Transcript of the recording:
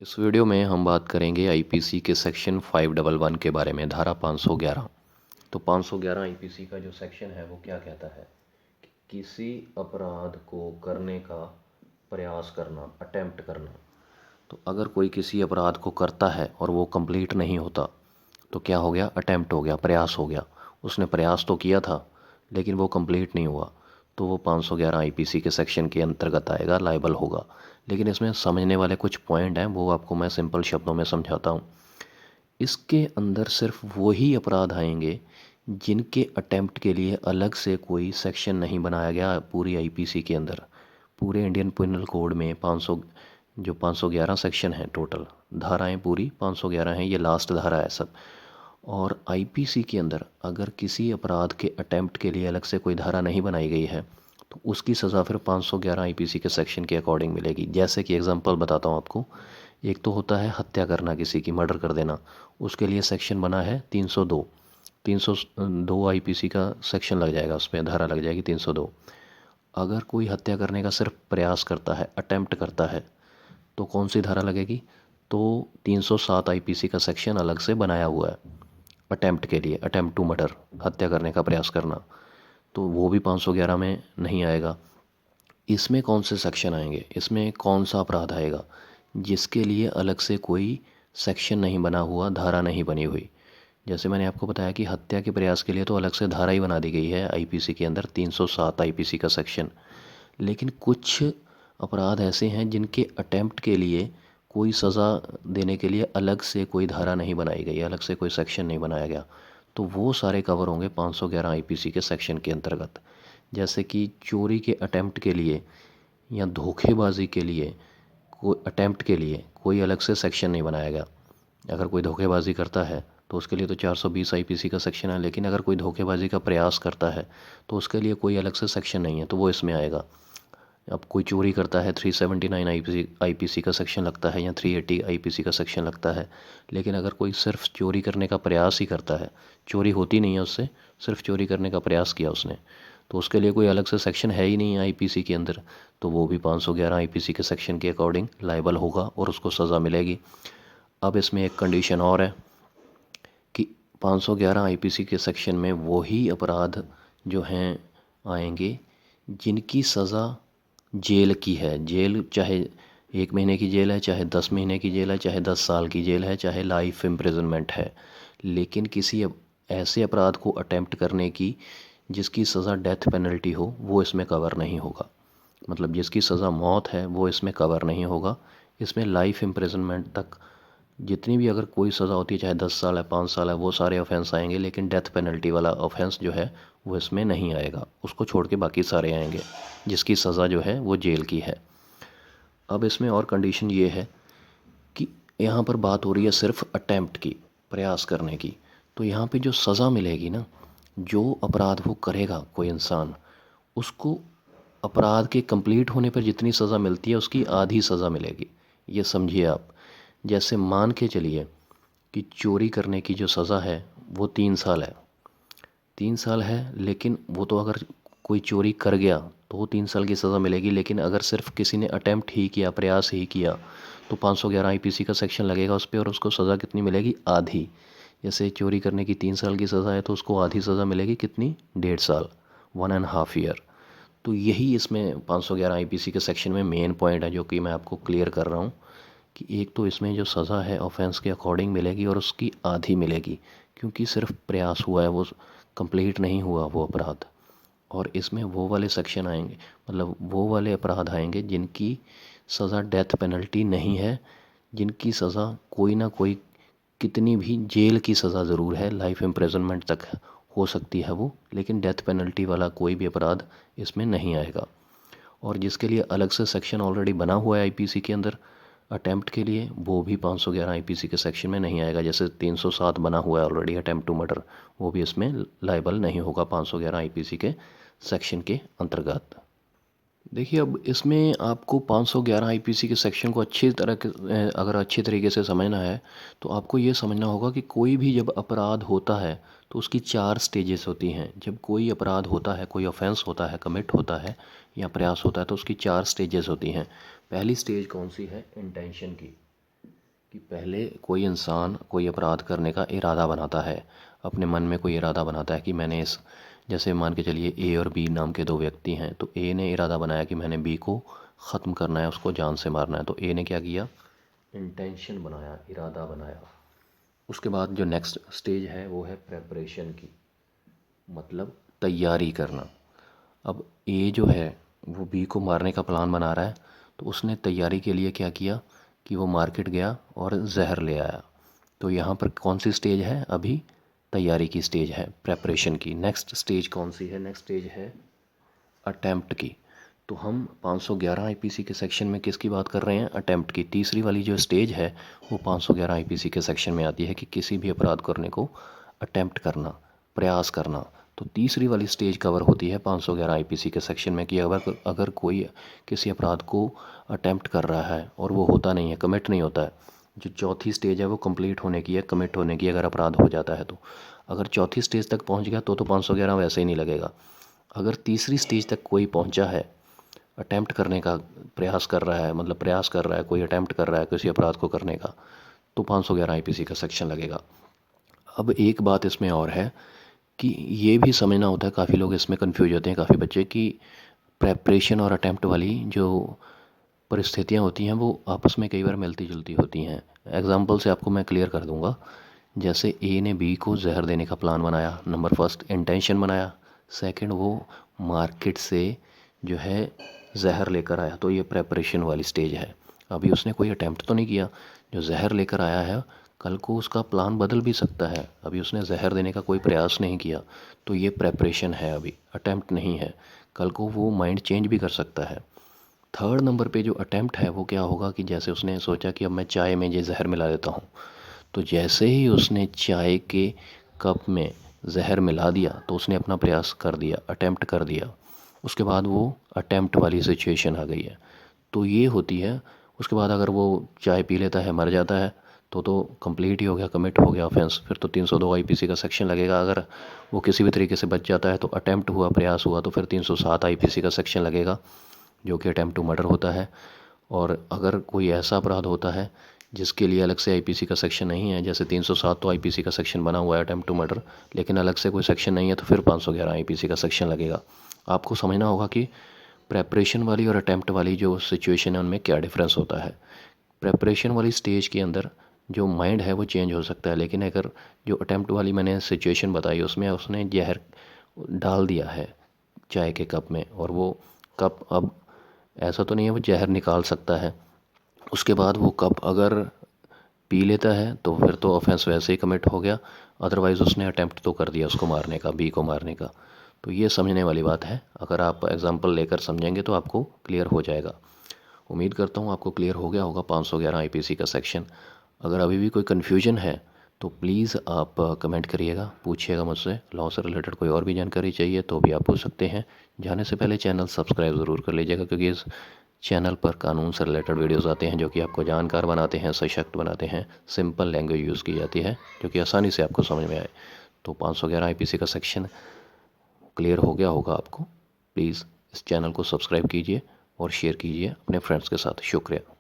इस वीडियो में हम बात करेंगे आईपीसी के सेक्शन 511 के बारे में, धारा 511। तो 511 आईपीसी का जो सेक्शन है वो क्या कहता है कि किसी अपराध को करने का प्रयास करना, अटेम्प्ट करना। तो अगर कोई किसी अपराध को करता है और वो कंप्लीट नहीं होता तो क्या हो गया? अटेम्प्ट हो गया, प्रयास हो गया। उसने प्रयास तो किया था लेकिन वो कंप्लीट नहीं हुआ, तो वो 511 आईपीसी के सेक्शन के अंतर्गत आएगा, लायबल होगा। लेकिन इसमें समझने वाले कुछ पॉइंट हैं, वो आपको मैं सिंपल शब्दों में समझाता हूँ। इसके अंदर सिर्फ वही अपराध आएंगे जिनके अटेम्प्ट के लिए अलग से कोई सेक्शन नहीं बनाया गया पूरी आईपीसी के अंदर। पूरे इंडियन पिनल कोड में 500 जो 511 सेक्शन है, टोटल धाराएं पूरी 511 हैं, ये लास्ट धारा है सब। और आईपीसी के अंदर अगर किसी अपराध के अटेम्प्ट के लिए अलग से कोई धारा नहीं बनाई गई है तो उसकी सज़ा फिर 511 आईपीसी के सेक्शन के अकॉर्डिंग मिलेगी। जैसे कि एग्जांपल बताता हूँ आपको। एक तो होता है हत्या करना, किसी की मर्डर कर देना, उसके लिए सेक्शन बना है 302। 302 आईपीसी का सेक्शन लग जाएगा, उस पर धारा लग जाएगी 302। अगर कोई हत्या करने का सिर्फ प्रयास करता है, अटेम्प्ट करता है, तो कौन सी धारा लगेगी? तो 307 आईपीसी का सेक्शन अलग से बनाया हुआ है अटेम्प्ट के लिए, अटेम्प्ट टू मर्डर, हत्या करने का प्रयास करना। तो वो भी 511 में नहीं आएगा। इसमें कौन से सेक्शन आएंगे, इसमें कौन सा अपराध आएगा जिसके लिए अलग से कोई सेक्शन नहीं बना हुआ, धारा नहीं बनी हुई? जैसे मैंने आपको बताया कि हत्या के प्रयास के लिए तो अलग से धारा ही बना दी गई है आईपीसी के अंदर, 307 आईपीसी का सेक्शन। लेकिन कुछ अपराध ऐसे हैं जिनके अटेम्प्ट के लिए कोई सज़ा देने के लिए अलग से कोई धारा नहीं बनाई गई, अलग से कोई सेक्शन नहीं बनाया गया। तो वो सारे कवर होंगे 511 आईपीसी के सेक्शन के अंतर्गत। जैसे कि चोरी के अटेम्प्ट के लिए या धोखेबाजी के लिए, कोई अटेम्प्ट के लिए कोई अलग से सेक्शन नहीं बनाया गया। अगर कोई धोखेबाजी करता है तो उसके लिए तो 420 आईपीसी का सेक्शन है, लेकिन अगर कोई धोखेबाजी का प्रयास करता है तो उसके लिए कोई अलग से सेक्शन नहीं है, तो वो इसमें आएगा। अब कोई चोरी करता है, 379 आईपीसी का सेक्शन लगता है या 380 आईपीसी का सेक्शन लगता है। लेकिन अगर कोई सिर्फ चोरी करने का प्रयास ही करता है, चोरी होती नहीं है उससे, सिर्फ चोरी करने का प्रयास किया उसने, तो उसके लिए कोई अलग से सेक्शन है ही नहीं आईपीसी के अंदर, तो वो भी 511 आईपीसी के सेक्शन के अकॉर्डिंग लायबल होगा और उसको सज़ा मिलेगी। अब इसमें एक कंडीशन और है कि 511 आईपीसी के सेक्शन में वही अपराध जो हैं आएंगे जिनकी सज़ा जेल की है। जेल चाहे 1 महीने की जेल है, चाहे 10 महीने की जेल है, चाहे 10 साल की जेल है, चाहे लाइफ इम्प्रिजनमेंट है। लेकिन किसी ऐसे अपराध को अटेम्प्ट करने की जिसकी सज़ा डेथ पेनल्टी हो, वो इसमें कवर नहीं होगा। मतलब जिसकी सज़ा मौत है वो इसमें कवर नहीं होगा। इसमें लाइफ इम्प्रिजनमेंट तक जितनी भी अगर कोई सज़ा होती है, चाहे 10 साल है, 5 साल है, वो सारे ऑफेंस आएंगे। लेकिन डेथ पेनल्टी वाला ऑफेंस जो है वो इसमें नहीं आएगा, उसको छोड़ के बाकी सारे आएंगे जिसकी सज़ा जो है वो जेल की है। अब इसमें और कंडीशन ये है कि यहाँ पर बात हो रही है सिर्फ अटेम्प्ट की, प्रयास करने की। तो यहाँ पे जो सज़ा मिलेगी ना, जो अपराध वो करेगा कोई इंसान, उसको अपराध के कंप्लीट होने पर जितनी सज़ा मिलती है उसकी आधी सज़ा मिलेगी। ये समझिए आप। जैसे मान के चलिए कि चोरी करने की जो सज़ा है वो 3 साल है। 3 साल है, लेकिन वो तो अगर कोई चोरी कर गया तो वो 3 साल की सज़ा मिलेगी। लेकिन अगर सिर्फ किसी ने अटेम्प्ट ही किया, प्रयास ही किया, तो 511 आईपीसी का सेक्शन लगेगा उस पर और उसको सज़ा कितनी मिलेगी? आधी। जैसे चोरी करने की 3 साल की सज़ा है तो उसको आधी सज़ा मिलेगी कितनी? 1.5 साल, 1.5 ईयर। तो यही इसमें 511 आईपीसी के सेक्शन में मेन पॉइंट है जो कि मैं आपको क्लियर कर रहा हूँ कि एक तो इसमें जो सज़ा है ऑफेंस के अकॉर्डिंग मिलेगी और उसकी आधी मिलेगी, क्योंकि सिर्फ प्रयास हुआ है, वो कंप्लीट नहीं हुआ वो अपराध। और इसमें वो वाले सेक्शन आएंगे, मतलब वो वाले अपराध आएंगे जिनकी सज़ा डेथ पेनल्टी नहीं है, जिनकी सज़ा कोई ना कोई, कितनी भी जेल की सज़ा ज़रूर है, लाइफ इम्प्रिजनमेंट तक हो सकती है वो, लेकिन डेथ पेनल्टी वाला कोई भी अपराध इसमें नहीं आएगा। और जिसके लिए अलग से सेक्शन ऑलरेडी बना हुआ है आईपीसी के अंदर अटेम्प्ट के लिए, वो भी 511 आईपीसी के सेक्शन में नहीं आएगा। जैसे 307 बना हुआ है ऑलरेडी अटेम्प्ट टू मर्डर, वो भी इसमें लायबल नहीं होगा 511 आईपीसी के सेक्शन के अंतर्गत। देखिए, अब इसमें आपको 511 आईपीसी के सेक्शन को अगर अच्छी तरीके से समझना है तो आपको ये समझना होगा कि कोई भी जब अपराध होता है तो उसकी 4 स्टेजेस होती हैं। जब कोई अपराध होता है, कोई ऑफेंस होता है, कमिट होता है या प्रयास होता है, तो उसकी 4 स्टेजेस होती हैं। पहली स्टेज कौन सी है? इंटेंशन की। कि पहले कोई इंसान कोई अपराध करने का इरादा बनाता है, अपने मन में कोई इरादा बनाता है कि मैंने इस, जैसे मान के चलिए ए और बी नाम के दो व्यक्ति हैं, तो ए ने इरादा बनाया कि मैंने बी को ख़त्म करना है, उसको जान से मारना है। तो ए ने क्या किया, इंटेंशन बनाया, इरादा बनाया। उसके बाद जो नेक्स्ट स्टेज है वो है प्रेपरेशन की, मतलब तैयारी करना। अब ए जो है वो बी को मारने का प्लान बना रहा है, तो उसने तैयारी के लिए क्या किया कि वो मार्केट गया और जहर ले आया। तो यहाँ पर कौन सी स्टेज है, अभी तैयारी की स्टेज है, प्रेपरेशन की। नेक्स्ट स्टेज कौन सी है, नेक्स्ट स्टेज है अटैम्प्ट की। तो हम 511 आईपीसी के सेक्शन में किसकी बात कर रहे हैं, अटैम्प्ट की। तीसरी वाली जो स्टेज है वो 511 आईपीसी के सेक्शन में आती है कि किसी भी अपराध करने को अटैम्प्ट करना, प्रयास करना। तो तीसरी वाली स्टेज कवर होती है 511 आईपीसी के सेक्शन में कि अगर कोई किसी अपराध को अटैम्प्ट कर रहा है और वो होता नहीं है, कमिट नहीं होता है, जो चौथी स्टेज है वो कंप्लीट होने की है, कमिट होने की, अगर अपराध हो जाता है तो। अगर चौथी स्टेज तक पहुंच गया तो 511 वैसे ही नहीं लगेगा। अगर तीसरी स्टेज तक कोई पहुंचा है, अटैम्प्ट करने का प्रयास कर रहा है, मतलब प्रयास कर रहा है, कोई अटैम्प्ट कर रहा है किसी अपराध को करने का, तो 511 आईपीसी का सेक्शन लगेगा। अब एक बात इसमें और है कि ये भी समझना होता है, काफ़ी लोग इसमें कंफ्यूज होते हैं, काफ़ी बच्चे, कि प्रेपरेशन और अटैम्प्ट वाली जो परिस्थितियाँ होती हैं वो आपस में कई बार मिलती जुलती होती हैं। एग्जाम्पल से आपको मैं क्लियर कर दूंगा। जैसे ए ने बी को जहर देने का प्लान बनाया, नंबर फर्स्ट इंटेंशन बनाया, सेकंड वो मार्केट से जो है जहर लेकर आया, तो ये प्रेपरेशन वाली स्टेज है। अभी उसने कोई अटैम्प्ट तो नहीं किया, जो जहर लेकर आया है कल को उसका प्लान बदल भी सकता है, अभी उसने जहर देने का कोई प्रयास नहीं किया, तो ये प्रेपरेशन है, अभी अटैम्प्ट नहीं है। कल को वो माइंड चेंज भी कर सकता है। थर्ड नंबर पे जो अटैम्प्ट है वो क्या होगा कि जैसे उसने सोचा कि अब मैं चाय में ये जहर मिला देता हूँ, तो जैसे ही उसने चाय के कप में जहर मिला दिया तो उसने अपना प्रयास कर दिया, अटैम्प्ट कर दिया। उसके बाद वो अटैम्प्ट वाली सिचुएशन आ गई है, तो ये होती है। उसके बाद अगर वो चाय पी लेता है, मर जाता है, तो कंप्लीट ही हो गया, कमिट हो गया ऑफेंस, फिर तो 302 आईपीसी का सेक्शन लगेगा। अगर वो किसी भी तरीके से बच जाता है तो अटैम्प्ट हुआ, प्रयास हुआ, तो फिर 307 आईपीसी का सेक्शन लगेगा, जो कि अटैम्प्ट टू मर्डर होता है। और अगर कोई ऐसा अपराध होता है जिसके लिए अलग से आईपीसी का सेक्शन नहीं है, जैसे 307 तो आईपीसी का सेक्शन बना हुआ है अटैम्प्ट टू मर्डर, लेकिन अलग से कोई सेक्शन नहीं है, तो फिर 511 आईपीसी का सेक्शन लगेगा। आपको समझना होगा कि प्रेपरेशन वाली और अटैम्प्ट वाली जो सिचुएशन है उनमें क्या डिफरेंस होता है। प्रेपरेशन वाली स्टेज के अंदर जो माइंड है वो चेंज हो सकता है, लेकिन अगर जो अटैम्प्ट वाली मैंने सिचुएशन बताई उसमें उसने जहर डाल दिया है चाय के कप में, और वो कप अब ऐसा तो नहीं है वो जहर निकाल सकता है, उसके बाद वो कप अगर पी लेता है तो फिर तो ऑफेंस वैसे ही कमिट हो गया, अदरवाइज़ उसने अटैम्प्ट तो कर दिया उसको मारने का, बी को मारने का। तो ये समझने वाली बात है, अगर आप एग्जांपल लेकर समझेंगे तो आपको क्लियर हो जाएगा। उम्मीद करता हूँ आपको क्लियर हो गया होगा 511 आईपीसी का सेक्शन। अगर अभी भी कोई कन्फ्यूजन है तो प्लीज़ आप कमेंट करिएगा, पूछिएगा मुझसे। लॉ से रिलेटेड कोई और भी जानकारी चाहिए तो भी आप पूछ सकते हैं। जाने से पहले चैनल सब्सक्राइब ज़रूर कर लीजिएगा, क्योंकि इस चैनल पर कानून से रिलेटेड वीडियोस आते हैं जो कि आपको जानकार बनाते हैं, सशक्त बनाते हैं। सिंपल लैंग्वेज यूज़ की जाती है जो कि आसानी से आपको समझ में आए। तो 511 आईपीसी का सेक्शन क्लियर हो गया होगा आपको। प्लीज़ इस चैनल को सब्सक्राइब कीजिए और शेयर कीजिए अपने फ्रेंड्स के साथ। शुक्रिया।